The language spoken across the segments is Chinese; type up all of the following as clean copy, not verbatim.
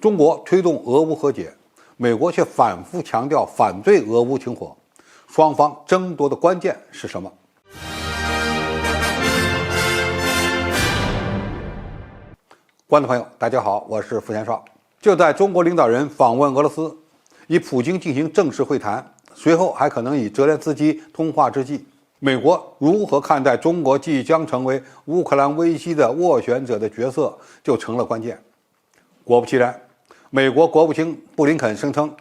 中国推动俄乌和解，美国却反复强调反对俄乌停火，双方争夺的关键是什么？观众朋友，大家好，我是付先少。就在中国领导人访问俄罗斯，与普京进行正式会谈，随后还可能与泽连斯基通话之际，美国如何看待中国即将成为乌克兰危机的斡旋者的角色，就成了关键。果不其然，美国国务卿布林肯声称，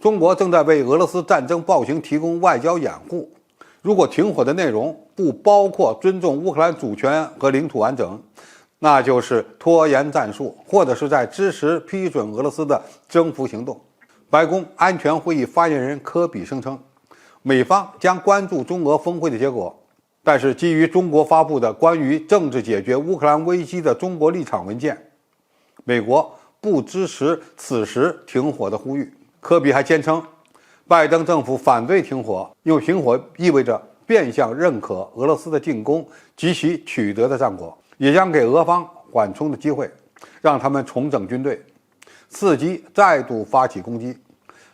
中国正在为俄罗斯战争暴行提供外交掩护。如果停火的内容不包括尊重乌克兰主权和领土完整，那就是拖延战术，或者是在支持批准俄罗斯的征服行动。白宫安全会议发言人科比声称，美方将关注中俄峰会的结果，但是基于中国发布的关于政治解决乌克兰危机的中国立场文件，美国不支持此时停火的呼吁。科比还坚称，拜登政府反对停火，因为停火意味着变相认可俄罗斯的进攻及其取得的战果，也将给俄方缓冲的机会，让他们重整军队，伺机再度发起攻击。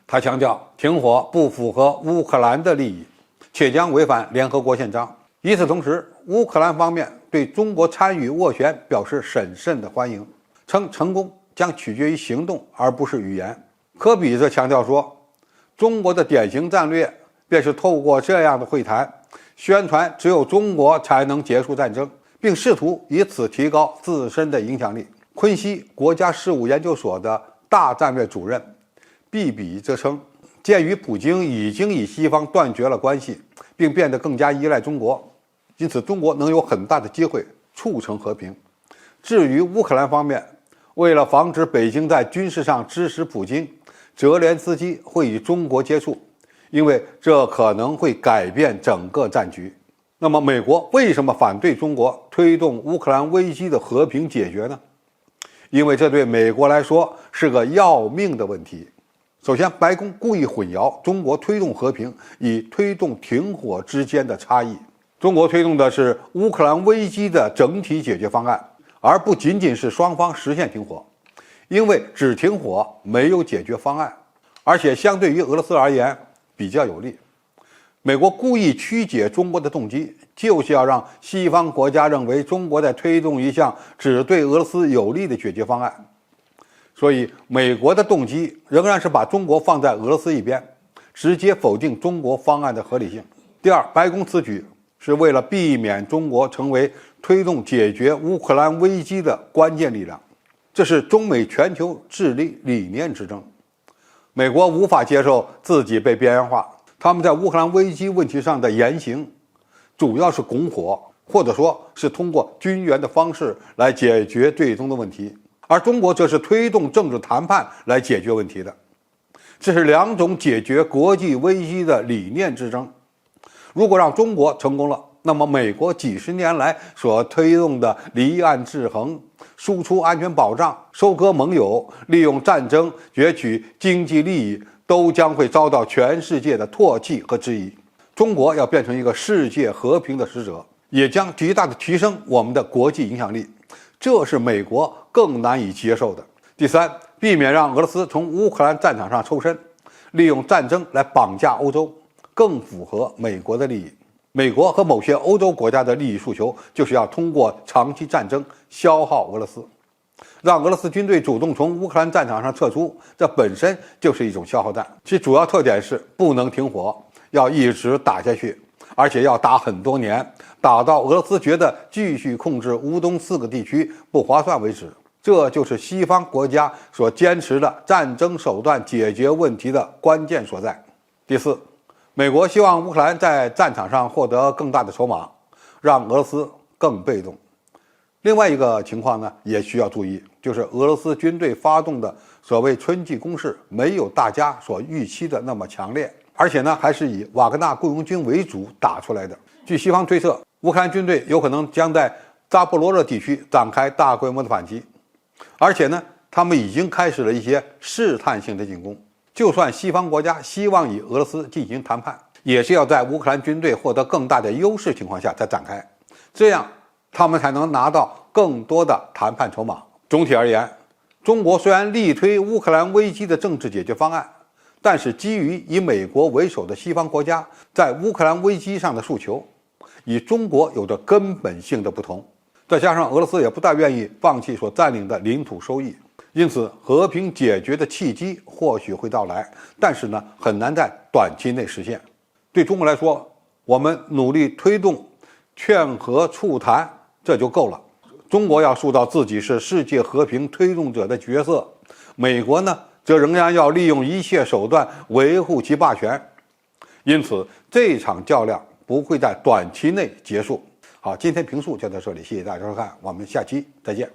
他强调，停火不符合乌克兰的利益，且将违反联合国宪章。与此同时，乌克兰方面对中国参与斡旋表示审慎的欢迎，称成功将取决于行动而不是语言。科比则强调说，中国的典型战略便是透过这样的会谈，宣传只有中国才能结束战争，并试图以此提高自身的影响力。昆西国家事务研究所的大战略主任毕比则称，鉴于普京已经与西方断绝了关系，并变得更加依赖中国，因此中国能有很大的机会促成和平。至于乌克兰方面，为了防止北京在军事上支持普京，泽连斯基会与中国接触，因为这可能会改变整个战局。那么美国为什么反对中国推动乌克兰危机的和平解决呢？因为这对美国来说是个要命的问题。首先，白宫故意混淆中国推动和平与推动停火之间的差异。中国推动的是乌克兰危机的整体解决方案，而不仅仅是双方实现停火。因为只停火没有解决方案，而且相对于俄罗斯而言比较有利。美国故意曲解中国的动机，就是要让西方国家认为中国在推动一项只对俄罗斯有利的解决方案。所以美国的动机仍然是把中国放在俄罗斯一边，直接否定中国方案的合理性。第二，白宫此举是为了避免中国成为推动解决乌克兰危机的关键力量。这是中美全球治理理念之争。美国无法接受自己被边缘化，他们在乌克兰危机问题上的言行主要是拱火，或者说是通过军援的方式来解决最终的问题，而中国则是推动政治谈判来解决问题的。这是两种解决国际危机的理念之争。如果让中国成功了，那么美国几十年来所推动的离岸制衡、输出安全保障、收割盟友、利用战争攫取经济利益，都将会遭到全世界的唾弃和质疑。中国要变成一个世界和平的使者，也将极大的提升我们的国际影响力，这是美国更难以接受的。第三，避免让俄罗斯从乌克兰战场上抽身，利用战争来绑架欧洲，更符合美国的利益。美国和某些欧洲国家的利益诉求就是要通过长期战争消耗俄罗斯，让俄罗斯军队主动从乌克兰战场上撤出，这本身就是一种消耗战。其主要特点是不能停火，要一直打下去，而且要打很多年，打到俄罗斯觉得继续控制乌东4个地区不划算为止。这就是西方国家所坚持的战争手段解决问题的关键所在。第四，美国希望乌克兰在战场上获得更大的筹码，让俄罗斯更被动。另外一个情况呢，也需要注意，就是俄罗斯军队发动的所谓春季攻势没有大家所预期的那么强烈，而且呢，还是以瓦格纳雇佣军为主打出来的。据西方推测，乌克兰军队有可能将在扎波罗热地区展开大规模的反击，而且呢，他们已经开始了一些试探性的进攻。就算西方国家希望与俄罗斯进行谈判，也是要在乌克兰军队获得更大的优势情况下才展开，这样他们才能拿到更多的谈判筹码。总体而言，中国虽然力推乌克兰危机的政治解决方案，但是基于以美国为首的西方国家在乌克兰危机上的诉求，与中国有着根本性的不同。再加上俄罗斯也不大愿意放弃所占领的领土收益，因此和平解决的契机或许会到来，但是呢，很难在短期内实现。对中国来说，我们努力推动劝和促谈，这就够了。中国要塑造自己是世界和平推动者的角色，美国呢，则仍然要利用一切手段维护其霸权。因此，这场较量不会在短期内结束。好，今天评述就到这里，谢谢大家收看，我们下期再见。